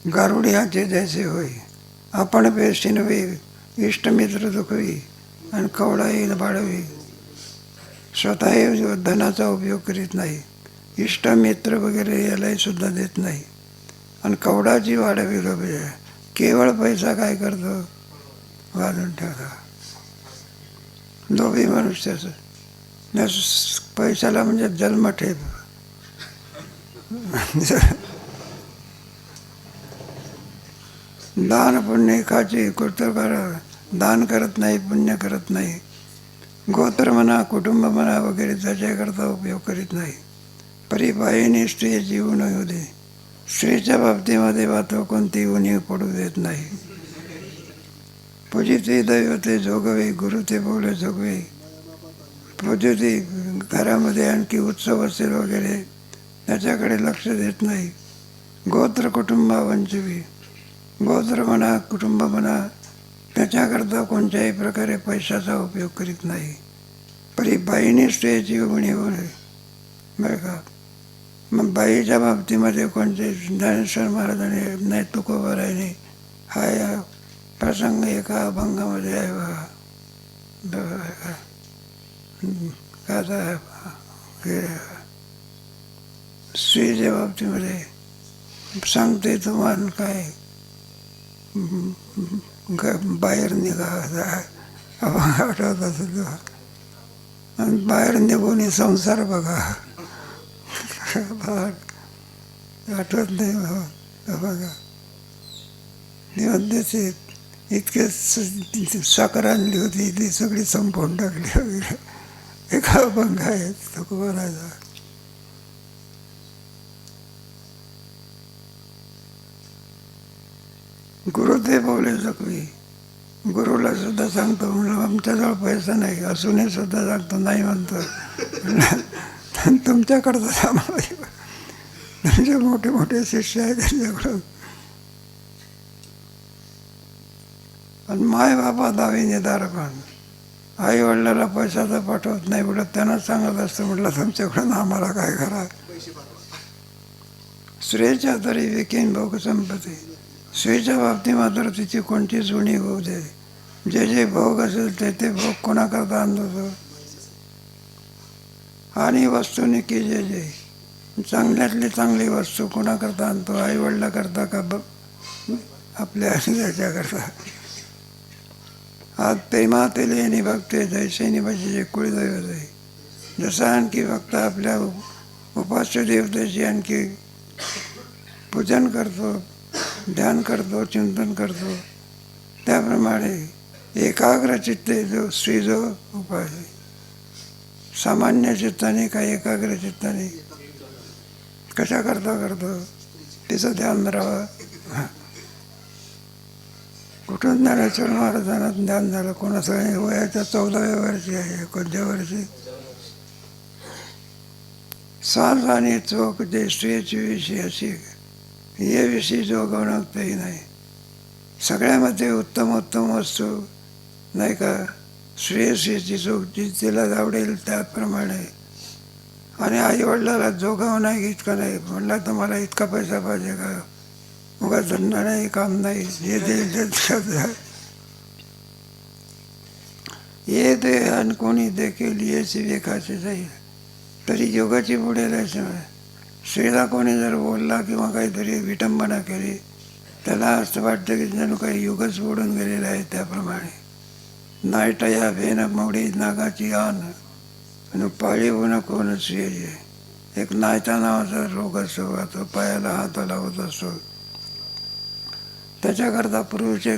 गारुडियाचे जैसे होई आपण पेशी नव्हे, इष्टमित्र दुखवी आणि कवडाही बाळवी. स्वतःही धनाचा उपयोग करीत नाही, इष्टमित्र वगैरे यालाही सुद्धा देत नाही, आणि कवडाची वाढवी लोभी आहे. केवळ पैसा काय करतो, वाजून ठेवतो. लोभी मनुष्याचं पैशाला म्हणजे जन्मठेप. दान पुण्य एकाची कृतकार, दान करत नाही, पुण्य करत नाही. गोत्र म्हणा, कुटुंब म्हणा वगैरे त्याच्याकरता उपयोग करीत नाही. परिबाईने स्त्री जीवन येऊ दे. स्त्रीच्या बाबतीमध्ये मात्र कोणती उणीव पडू देत नाही. पूजिते दैवते जोगवे, गुरु ते बोले जोगवे. पूजिते घरामध्ये आणखी उत्सव असेल वगैरे त्याच्याकडे लक्ष देत नाही. गोत्र कुटुंबा वंचवी, गोत्र म्हणा, कुटुंब म्हणा त्याच्याकरता कोणत्याही प्रकारे पैशाचा उपयोग करीत नाही. परी बाईने स्त्रियाची उणीव आहे बरं का. मग बाईच्या बाबतीमध्ये कोणते ज्ञानेश्वर महाराजांनी नाही तुकोबारायने हा या प्रसंग एका अभंगामध्ये आहे बघा. काय स्त्रीच्या बाबतीमध्ये सांगते तुम्हाला काय बाहेर निघा अभंग आठवत असेल. आणि बाहेर निघून संसार बघा. आठवत नाही बघा. निवंद्याचे इतके साखर आणली होती ती सगळी संपवून टाकली वगैरे एका अभंग आहे तुकोबाराचा. गुरु ते बोले जखमी. गुरुला सुद्धा सांगतो म्हणलं आमच्याजवळ पैसा नाही असूनही सुद्धा सांगतो नाही म्हणतो. तुमच्याकडचं आम्हाला तुमचे मोठे मोठे शिष्य आहेत त्यांच्याकडून. आणि माय बाबा दावी निदारपण. आई वडिलाला पैसा तर पाठवत नाही म्हटलं त्यांनाच सांगत असतं म्हटलं तुमच्याकडून आम्हाला काय करा. स्त्रीच्या तरी विकीन भोग संपत्ती. स्त्रीच्या बाबतीत मात्र तिची कोणतीच उणीव होऊ दे. जे जे भोग असेल ते ते भोग कोणाकरता आणतो. आणि वस्तूने की जे जे चांगल्यातली चांगली वस्तू कोणाकरता आणतो, आईवडिलाकरता का आपल्या त्याच्याकरता. आज प्रेमातील येणे भक्ते जैसेनी भजे कुळदैवत आहे. जसं आणखी भक्त आपल्या उपास्य देवतेची आणखी पूजन करतो, ध्यान करतो, चिंतन करतो, त्याप्रमाणे एकाग्र चित्ते जो श्री जो उपाय सामान्य चित्ताने का एकाग्र चित्ताने कशा करता करतो तिचं ध्यान राहावं. कुठून ज्ञानेश्वर महाराजांना ध्यान झालं कोणाचं वयाच्या 14व्या वर्षी आहे, कोणत्या वर्षी. साज आणि चोख जे स्त्रियेची विषयी अशी हे विषयी जो गणवतही नाही. सगळ्यामध्ये उत्तम उत्तम वस्तू नाही का श्रेयसीची चोख जी तिला आवडेल त्याप्रमाणे. आणि आईवडिलाला जोगावं नाही इतकं नाही म्हणलं तुम्हाला इतका पैसा पाहिजे का, उगा धंदा नाही काम नाही जे देईल ये दे आणि कोणी देखील याची वेखाची जाईल. तरी योगाची बुडेल्याशिवाय स्त्रीला कोणी जर बोलला किंवा काहीतरी विटंबना केली त्याला असं वाटतं की जणू काही युगच बुडून गेलेलं आहे. त्याप्रमाणे नायटया भेन मोडी नागाची आण आणि पाळीव नको नसली. एक नायता नावाचा रोग असतो, तो पायाला हाताला होत असतो. त्याच्याकरता पुरुषे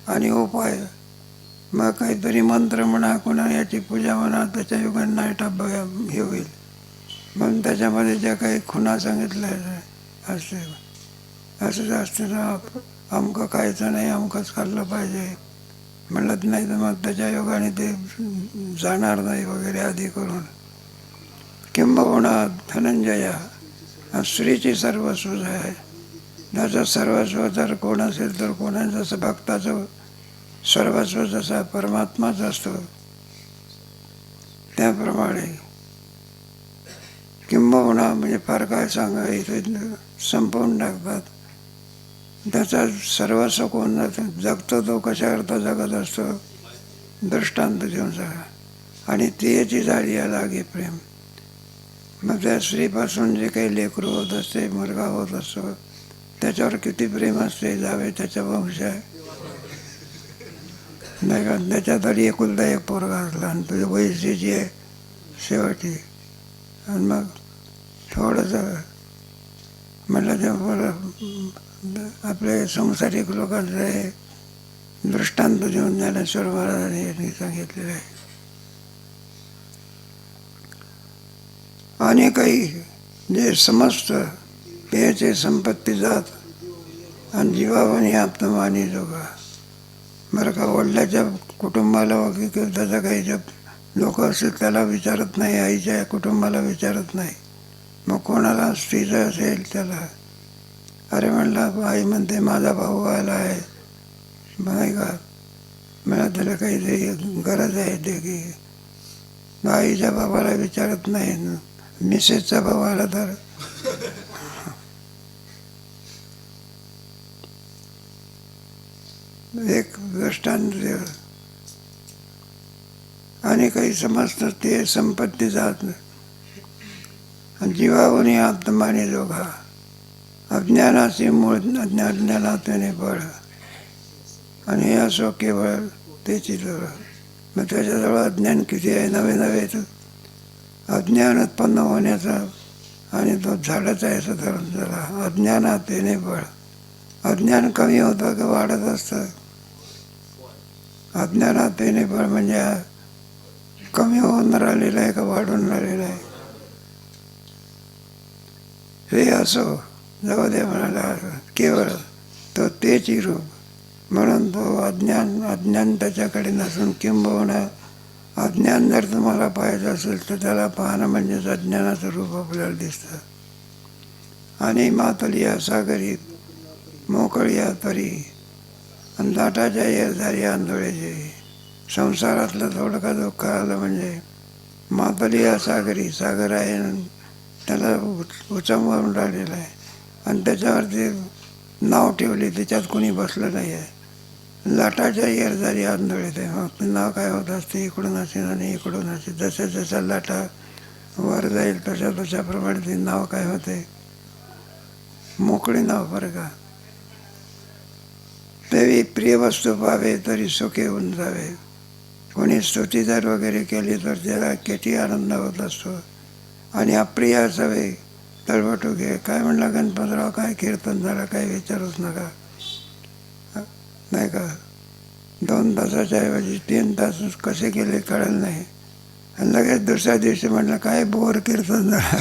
आणि उपाय मग काहीतरी मंत्र म्हणा कोणा याची पूजा म्हणा त्याच्या युगात नायटा हे होईल. म्हणून त्याच्यामध्ये ज्या काही खुणा सांगितल्या असते असंच असतं ना. अमकं खायचं नाही अमकंच खाल्लं पाहिजे म्हणलं नाही तर मग त्याच्या योगाने ते जाणार नाही वगैरे आधी करून. किंबहुना धनंजया स्त्रीची सर्वस्व आहे. त्याचं सर्वस्व जर कोण असेल तर कोणा जसं भक्ताचं सर्वस्व जसा परमात्माच असतो त्याप्रमाणे किंबहुना म्हणजे फार काय सांगा इथे संपवून टाकतात. त्याचा सर्वस्व कोण जगतो तो कशाकरता जगत असतो दृष्टांत देऊन सगळा. आणि त्याची झाली या लागे प्रेम. मग त्या स्त्रीपासून जे काही लेकरू होत असते मुलगा होत असतो त्याच्यावर किती प्रेम असते. जावे त्याच्या वंश आहे नाही का. त्याच्या तरी एकुलता एक पोरगा असला आणि तुझी वयसीची आहे शेवटी. आणि मग थोडंसं म्हटलं ते आपले संसारिक लोकांचं हे दृष्टांत देऊन ज्ञानेश्वर महाराजांनी यांनी सांगितलेलं आहे. आणि काही जे समजतं त्याचे संपत्ती जात आणि जीवावनी आप्तमानी जोगा. बरं का. वडिलाच्या कुटुंबाला वगैरे त्याचा काही जब लोक असतील त्याला विचारत नाही, आईच्या कुटुंबाला विचारत नाही. मग कोणाला स्त्रीचं असेल त्याला अरे म्हणलं आई म्हणते माझा भाऊ आला आहे नाही का, मला त्याला काही गरज आहे ते की आईच्या बाबाला विचारत नाही. मिसेसचा भाऊ आला तर एक दृष्टांत. आणि काही समजतं ते संपत्ती जात जीवावनी आत्माने जोगा. अज्ञानाचे मूळ अज्ञानातेने बळ आणि हे असो केवळ त्याची जवळ. मग त्याच्याजवळ अज्ञान किती आहे. नवे नवे अज्ञान उत्पन्न होण्याचा आणि तो झाडच आहे असं धरून झाला. अज्ञानातेने बळ. अज्ञान कमी होतं का वाढत असतं. अज्ञानातेने बळ म्हणजे कमी होऊन राहिलेलं आहे का वाढून राहिलेलं आहे. हे असो जाऊ दे म्हणाला केवळ तो तेची रूप. म्हणून तो अज्ञान त्याच्याकडे नसून किंबहुना अज्ञान जर तुम्हाला पाहायचं असेल तर त्याला पाहणं म्हणजेच अज्ञानाचं रूप आपल्याला दिसतं. आणि मातलिया सागरीत मोकळिया तरी आणि दाटाच्या येरदारी आंधळेचे. संसारातलं थोडं का दुःख आलं म्हणजे मातलिया सागरी सागर आहे त्याला उचंबवून राहिलेलं आहे आणि त्याच्यावरती नाव ठेवली त्याच्यात कोणी बसलं नाही आहे. लाटाच्या येरदारी आंधळे ते मग नाव काय होत असते इकडून असेल आणि इकडून असेल. जसं जसं लाटा वर जाईल तशा तशाप्रमाणे ते नाव काय होते मोकळे नाव. बरं का. तेही प्रिय वस्तू पाहावे तरी सुखी होऊन जावे. कोणी स्तुती जर वगैरे केली तर त्याला किती आनंद होत असतो. आणि अप्रिय असावे तर वाटू घे. काय म्हणला गणपतराव काय कीर्तन झालं काही विचारूच नका नाही का. 2 तासाच्या ऐवजी 3 तास कसे गेले कळलं नाही. आणि लगेच दुसऱ्या दिवशी म्हटलं काय बोर कीर्तन झालं.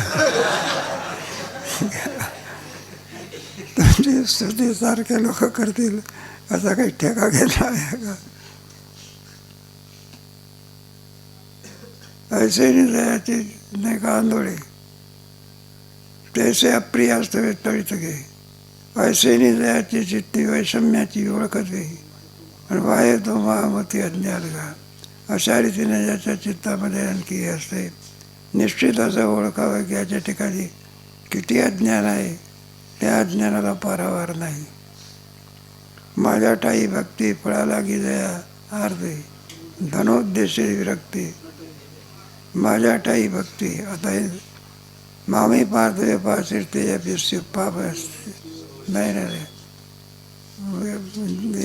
तुमची स्तुती सारखे लोक करतील असा काही ठेका घेतला आहे का. ऐसे निदयाचे नाही का आंदोळे तैसे अप्रिय असतं तळीत घे. ऐसे निदयाची चित्ती वैषम्याची ओळखत घे आणि बाहेर तो महामती अज्ञान का. अशा रीतीने ज्याच्या चित्तामध्ये आणखी असते निश्चित असं ओळखावं की याच्या ठिकाणी किती अज्ञान आहे. त्या अज्ञानाला पारावार नाही. माझ्या ठाई भक्ती फळा लागी दया आरती धनोद्देशी विरक्ती. माझ्या ठाई भक्ती आता हे मामी पाहतोय पाचिरते या पाप असते नाही ना रे.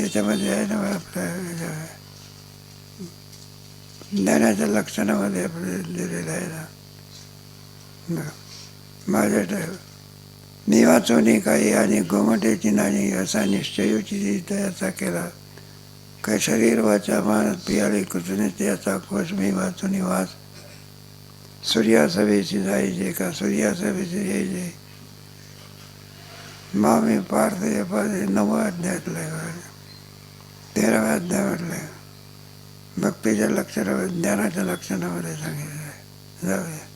याच्यामध्ये आहे ना आपल्या ज्ञानाच्या लक्षणामध्ये आपलं दिलेलं आहे ना. माझ्या मी वाचवणी काही आणि गोमटेची नाही असा निश्चयोची त्याचा केला. काय शरीर वाचा मान पियाळी कुचने याचा कोश मी वाचून वाच. सूर्यासवेची जायचे का सूर्यासवेची यायचे. मामी पार्थ या 9व्या अध्यायातलं आहे. 13व्या अध्यायातलं भक्तीच्या लक्षणामध्ये ज्ञानाच्या लक्षणामध्ये सांगितलं आहे. जाऊया.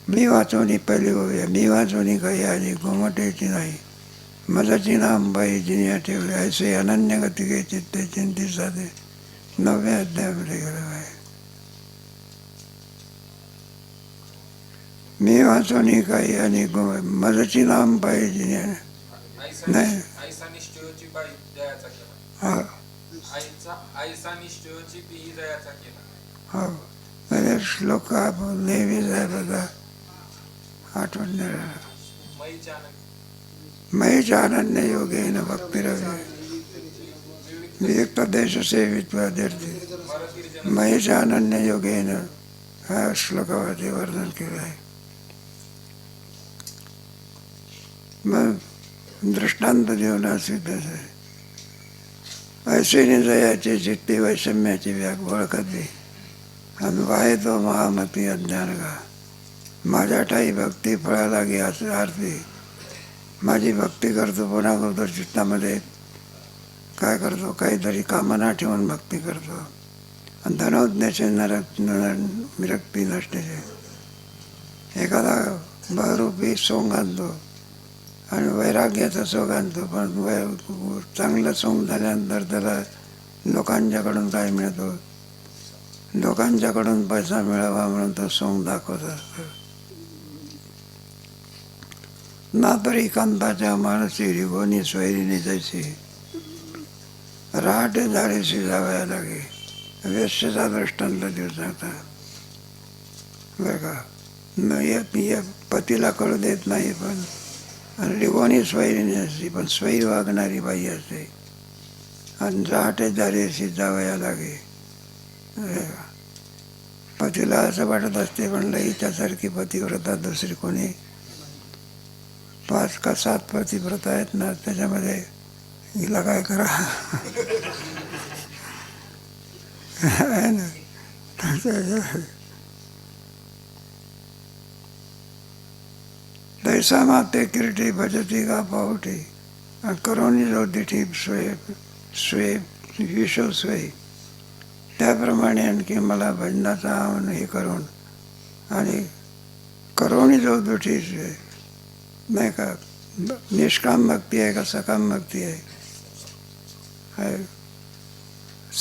मी वाचवणी पहिली होऊया. मी वाचवणी काही आणि गोमटेची नाही मजची नाम बाई जिनिया ठेवले ऐसे अनन्य गती गे चित्ते चिंती साधे 9व्या अध्यायामध्ये गेलं आहे. मी वाचवणी काही आणि मजची नाम बाई जिनिया नाही हा हो म्हणजे श्लोक नेहमीच आहे बघा आठवण नाही राहणार. मयीच अनन्य योगेन भक्तिरवे वियुक्त देश सेवित्वादर्थी मयीच अनन्य योगेन हा श्लोकावरती वर्णन केलं आहे. मग दृष्टांत देऊन सिद्ध आहे. ऐसे निजयाची चित्ती वैषम्याची व्याग ओळखती आणि वाहे तो महामती अज्ञान का माझ्या ठाई भक्ती फळाला गे असं आरती माझी भक्ती करतो पुन्हा करतो चित्तामध्ये काय करतो काहीतरी कामना ठेवून भक्ती करतो आणि धनोज्ञाचे विरक्ती नसण्याचे एखादा बहुरूपी सोंग आणतो आणि वैराग्याचा सोंग आणतो पण चांगलं सोंग झाल्यानंतर त्याला लोकांच्याकडून काय मिळतो लोकांच्याकडून पैसा मिळावा म्हणून तो सोंग दाखवत असतो. ना तरी कांताच्या मानसी रिगोनी स्वैरीने जैसी रहाटे झाडेशी जावया लागे वेश्येचा दृष्टांत देऊ सांगता बरं का. पतीला कळू देत नाही पण आणि रिगोनी स्वैरीने असते पण स्वैर वागणारी बाई असते आणि रहाटे झाडेशी जावया लागे. पतीला असं वाटत असते पण हिच्यासारखी पतिव्रता दुसरी कोणी 5 का 7 पतिव्रता आहेत ना त्याच्यामध्ये हिला काय करा आहे ना. तैसा माते किरटी भजती का पावटी करोनी जो दिठी स्वे विश्व स्वयं त्याप्रमाणे आणखी मला भजनाचं आव्हान हे करून आणि करोनी जो दिठी नाही का निष्काम भक्ती आहे का सकाम भक्ती आहे.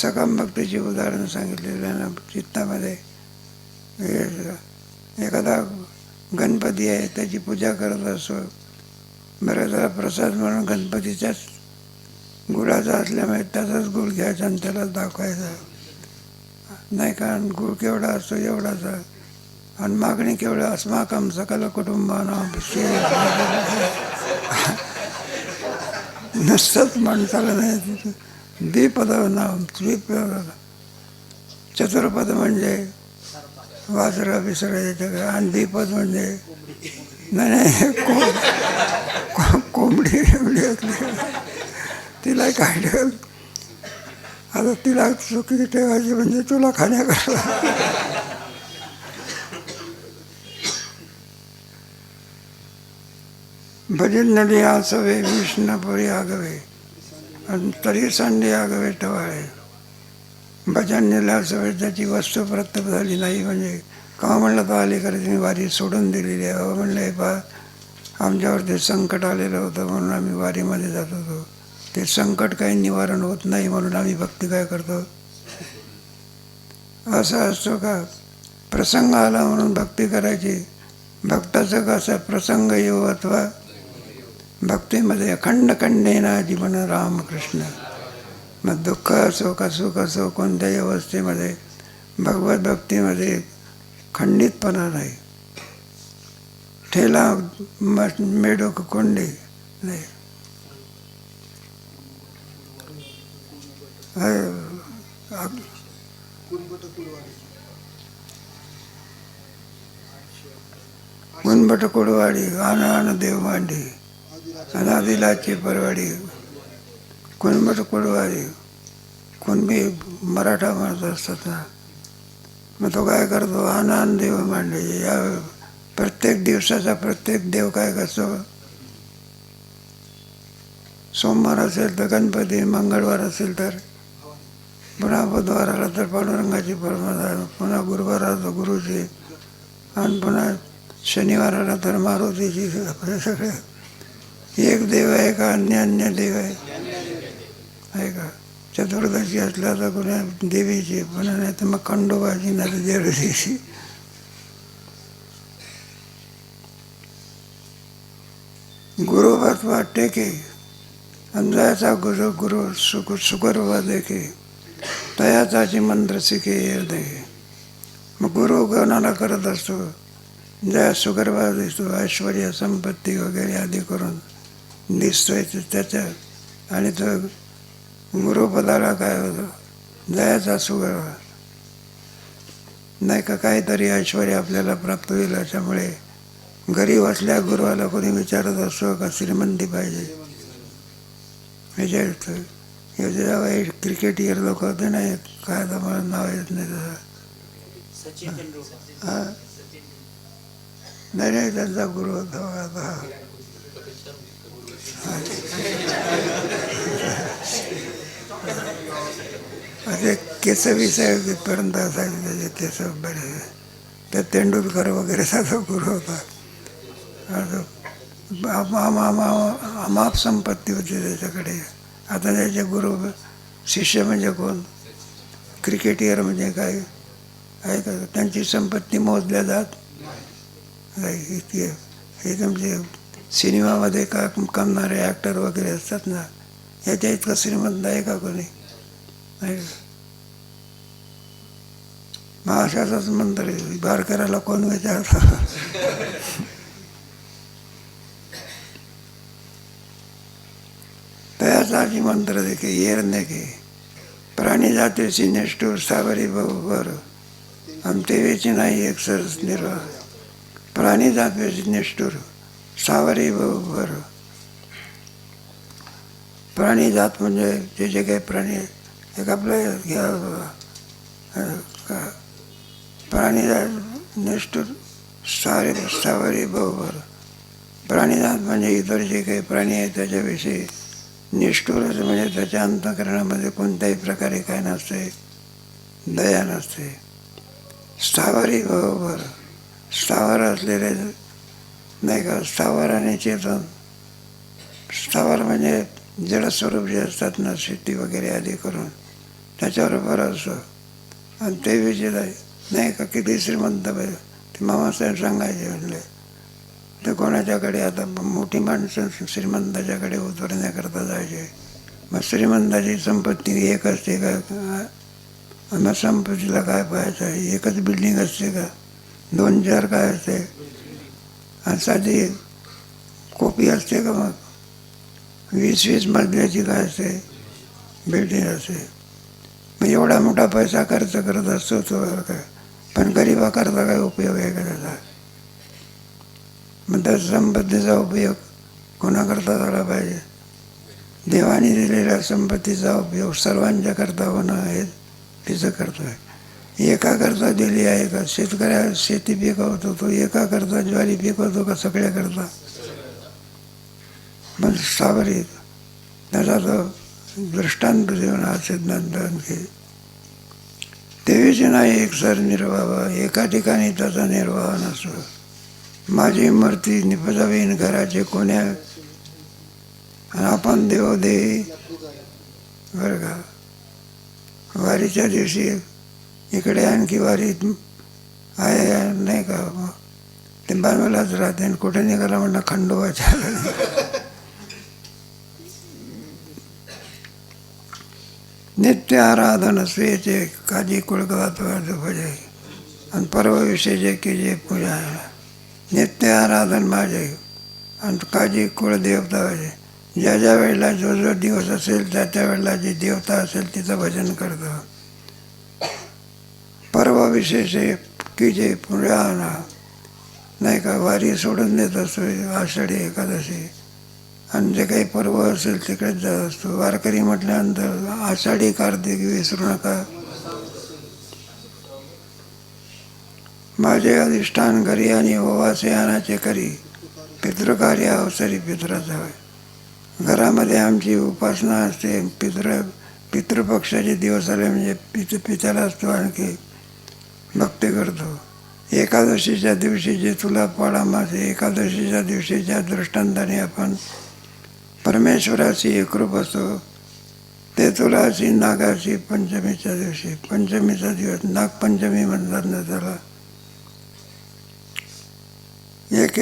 सकाम भक्तीची उदाहरण सांगितलेलं आहे ना. चित्तामध्ये एखादा गणपती आहे त्याची पूजा करत असो बरं त्याला प्रसाद म्हणून गणपतीच्याच गुळाचा असल्यामुळे त्याचाच गुळ घ्यायचा आणि त्याला दाखवायचा नाही का. गुळ केवढा असतो एवढाचा आणि मागणी केवढं अस्माकं सकल कुटुंबानां नसतंच माणसाला नाही. द्विपद नाम चतुर्पद म्हणजे वासरा बिसरा याच्या आणि द्विपद म्हणजे नाही कोंबडी तिला काय ठेव आता तिला चुकी ठेवायची म्हणजे तुला खाण्याकरता. भजन नदी आसवे विष्णुपुरी आगवे आणि तरी संडे आगवे टवाळे. भजन निलासवे त्याची वस्तू प्रत्यक्ष झाली नाही म्हणजे का म्हणलं तर अलीकडे तुम्ही वारी सोडून दिलेली आहे. म्हणलं हे पहा आमच्यावरती संकट आलेलं होतं म्हणून आम्ही वारीमध्ये जात होतो. ते संकट काही निवारण होत नाही म्हणून आम्ही भक्ती काय करतो असं असतो का. प्रसंग आला म्हणून भक्ती करायची. भक्ताचं कसं प्रसंग येऊ अथवा भक्तीमध्ये अखंड खंडेना जीवन रामकृष्ण. मग दुःख असो का सुख असो कोणत्याही अवस्थेमध्ये भगवत भक्तीमध्ये खंडितपणा नाही. ठेला मेढोक कोंडे नाही. उनबट कुडवाडी आन आन देव मांडी अनादिलाची परवाडी. कुणबट कुडवाडी कुणबी मराठा माणूस असतात ना मग तो काय करतो आन आन देव मांडे. या प्रत्येक दिवसाचा प्रत्येक देव काय करतो. सोमवार असेल तर गणपती मंगळवार असेल तर पुन्हा बुधवार आला तर पांडुरंगाची परमाधार पुन्हा गुरुवार आला तर गुरुची आणि पुन्हा शनिवार आला तर मारुतीची. सगळे एक देव आहे का अन्य अन्य देव आहे का? चतुर्दशी असला तर कोणा देवीची, पुन्हा नाही तर मग खंडोबाची, नाही तर देवळीची. गुरुवत्वा टेके अंधाचा गुरु गुरु सुगर्वा देखे तयाचाची मंत्र शिके हृदय. मग गुरु कोणाला करत असतो? ज्या सुगर्वा दिसतो, ऐश्वर्य संपत्ती वगैरे आदी करून दिसतोय त्याच्या, आणि तो गुरुपदाला काय होतं? दयाचा सुगर्वा. नाही का काहीतरी ऐश्वर्य आपल्याला प्राप्त होईल याच्यामुळे घरी बसल्या गुरुवाला कोणी विचारत असतो का श्रीमंती पाहिजे? विचारतो. हे जेव्हा क्रिकेटियर लोक होते ना, काय तर मला नाव येत नाही तसं. हां, नाही त्यांचा गुरु होता आता. असे केस विषयपर्यंत असायचे त्याचे केस बरे. तर तेंडुलकर वगैरे त्याचा गुरु होता. अमाप संपत्ती होती त्याच्याकडे. आता त्याचे गुरु शिष्य म्हणजे कोण? क्रिकेटियर म्हणजे काय आहे का? त्यांची संपत्ती मोजल्या जात नाही. इतके हे तुमचे सिनेमामध्ये का करणारे ॲक्टर वगैरे असतात ना, याच्या इतकं श्रीमंत आहे का कोणी? नाही. मग अशाचाच मंत्र बारकऱ्याला कोण विचारतं? तयाचाची मंत्र देखे येर नेके प्राणी जातीची निष्ठूर सावरी बहुबर आमतेवेची नाही एक सरस निर्वाह. प्राणी जातीची निष्ठूर सावरी बहुबर. प्राणी जात म्हणजे जे जे काही प्राणी एक आपलं घ्या, प्राणी निष्ठूर सावरी बहुबर. प्राणीजात म्हणजे इतर जे काही प्राणी आहेत त्याच्याविषयी निष्ठुर, म्हणजे त्याच्या अंतःकरणामध्ये कोणत्याही प्रकारे काय नसते, दया नसते. स्थावरी बरोबर, स्थावर असलेले नाही का, स्थावर आणि चेतन. स्थावर म्हणजे जडस्वरूप जे असतात ना, शेती वगैरे आदी करून त्याच्यावर बरं असतो. आणि ते विजय नाही का किती श्रीमंत पाहिजे ते मामासाहेब सांगायचे. म्हणले तर कोणाच्याकडे आता मोठी माणसं श्रीमंताच्याकडे उतरण्याकरता जायचे. मग श्रीमंताची संपत्ती एक असते का? मग संपत्तीला काय पाहायचं? एकच बिल्डिंग असते का? 2-4 काय असते? आणि साधी कोपी असते का? मग 20-20 मजल्याची काय असते? बिल्डिंग असते. मग एवढा मोठा पैसा खर्च करत असतो तो काय, पण गरिबाकरता काय उपयोग आहे का त्याचा? मग त्या संपत्तीचा उपयोग कोणाकरता झाला पाहिजे? देवाने दिलेल्या संपत्तीचा उपयोग सर्वांच्या करता होणं हे तिचं कर्तव्य आहे. एकाकरता दिली आहे का? शेतकऱ्या शेती पिकवतो तो एकाकरता ज्वारी पिकवतो का सगळ्याकरता? मग सावरी त्याचा तो दृष्टांत देऊन हा सिद्धांत आणखी देवीचे नाही एक सर निर्वाह, एका ठिकाणी त्याचा निर्वाह नसतो. माझी मूर्ती निपजावीन घराचे कोण्या, आपण देव दे बरं का. वारीच्या दिवशी इकडे आणखी वारी आहे नाही का, ते बाजूलाच राहते. आणि कुठे निघाला म्हणलं खंडोबाच्या. नित्य आराधन स्वेचे काजी कुळगात भजे आणि परवाविषयी जे की जे पूजा आहे. नित्य आराधन माझे आणि काजी कुळदेवता पाहिजे. ज्या ज्या वेळेला जो जो दिवस असेल त्या त्या वेळेला जी देवता असेल तिचं भजन करतो. परवा विशेष की जे पूजा नाही का वारी सोडून देत असतो आषाढी एकादशी. आणि जे काही पर्व असेल तिकडेच जात असतो. वारकरी म्हटल्यानंतर आषाढी कार्तिक विसरू नका. माझे अधिष्ठान घरी आणि ओवासे आणाचे करी पितृकार्य अवसरी पितराचा होय. घरामध्ये आमची उपासना असते. पितृपक्षाचे दिवस आले म्हणजे पित्याला असतो आणखी भक्ती करतो. एकादशीच्या दिवशी जे तुला पाळा माझे, एकादशीच्या दिवशी ज्या दृष्टांताने आपण परमेश्वराची एकरूप असतो ते तुला अशी नागाची पंचमीच्या दिवशी, पंचमीचा दिवस नागपंचमी म्हणतात ना त्याला, एक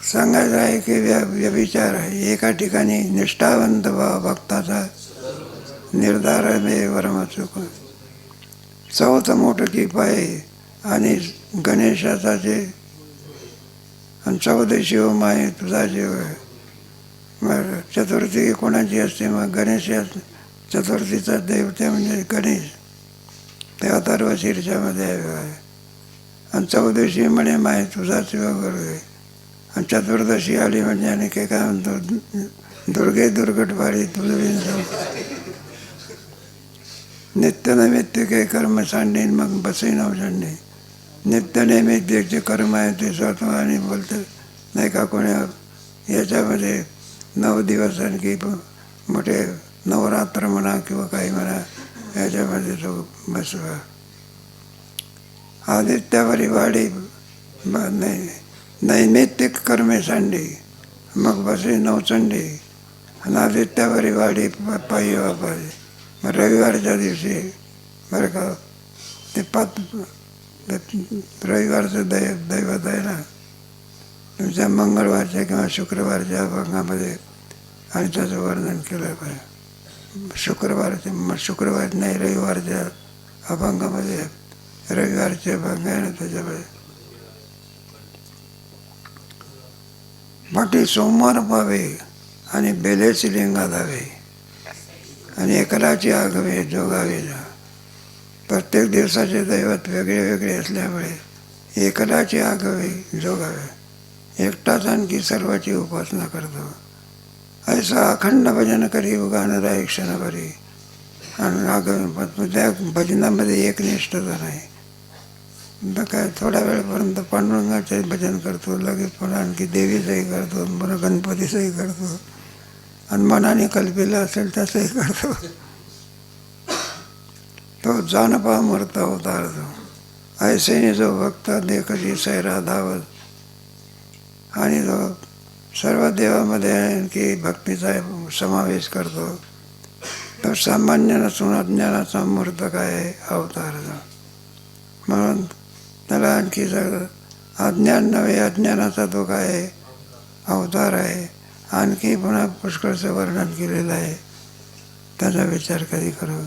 सांगायचं आहे की व्यभिचार आहे. एका ठिकाणी निष्ठावंत भक्ताचा निर्धार आहे वरमाचुक. चौथं मोठं कीप आहे आणि गणेशाचा जे आणि चौदशी होम आहे तुझा जीव आहे. मग चतुर्थी कोणाची असते? मग गणेश चतुर्थीचा देवते म्हणजे गणेश, ते अथर्व शीर्षामध्ये आहे. आणि चौदशी म्हणे माय तुझाच वगैरे. आणि चतुर्दशी आली म्हणजे आणि काय काय म्हणतो, दुर्गे दुर्गट वारी तुझं नित्य नैमित्य काही कर्म सांडे मग बसे नवचंडे. नित्य नैमित्य जे कर्म आहे ते स्वतः आणि बोलतं नाही का कोणी याच्यामध्ये 9 दिवस आणखी मोठे नवरात्र म्हणा किंवा काही म्हणा याच्यामध्ये तो बसवा. आदित्यावरी वाडी नैमित्तिक कर्मे सांडी मग बसे नवचंडी. आणि आदित्यावरी वाडी पायी वापारी. मग रविवारच्या दिवशी बरं का ते रविवारचं दैवत आहे ना तुमच्या मंगळवारच्या किंवा शुक्रवारच्या अभंगामध्ये आणि त्याचं वर्णन केलं पाहिजे. शुक्रवार नाही रविवारच्या अभंगामध्ये रविवारचे अभंग आहे ना त्याच्यामध्ये पाठी सोमवार पावे आणि बेलेची लिंगा धावे आणि एकलाची आगवे जोगावे. प्रत्येक दिवसाचे दैवत वेगळे वेगळे असल्यामुळे एकलाची आगवे जोगावे. एकटाच आणखी सर्वाची उपासना करतो. ऐसा अखंड भजन करी उगाणं राही क्षणभरी. आणि आगवे त्या भजनामध्ये एकनिष्ठता नाही. काय थोड्या वेळपर्यंत पांडुरंगाचे भजन करतो, लगेच पण आणखी देवीचंही करतो, पुन्हा गणपतीचंही करतो आणि मनाने कल्पिला असेल तसंही करतो. तो जानपा मूर्त अवतारतो. ऐसेने जो भक्त देखची सैरा धावत. आणि तो सर्व देवामध्ये आणखी भक्तीचा समावेश करतो. तो सामान्य नसून अज्ञानाचा मूर्त काय अवतारतो. म्हणून त्याला आणखी सगळं अज्ञान नव्हे अज्ञानाचा तो काय अवतार आहे. आणखी पुन्हा पुष्कळचं वर्णन केलेलं आहे. त्याचा विचार कधी करू.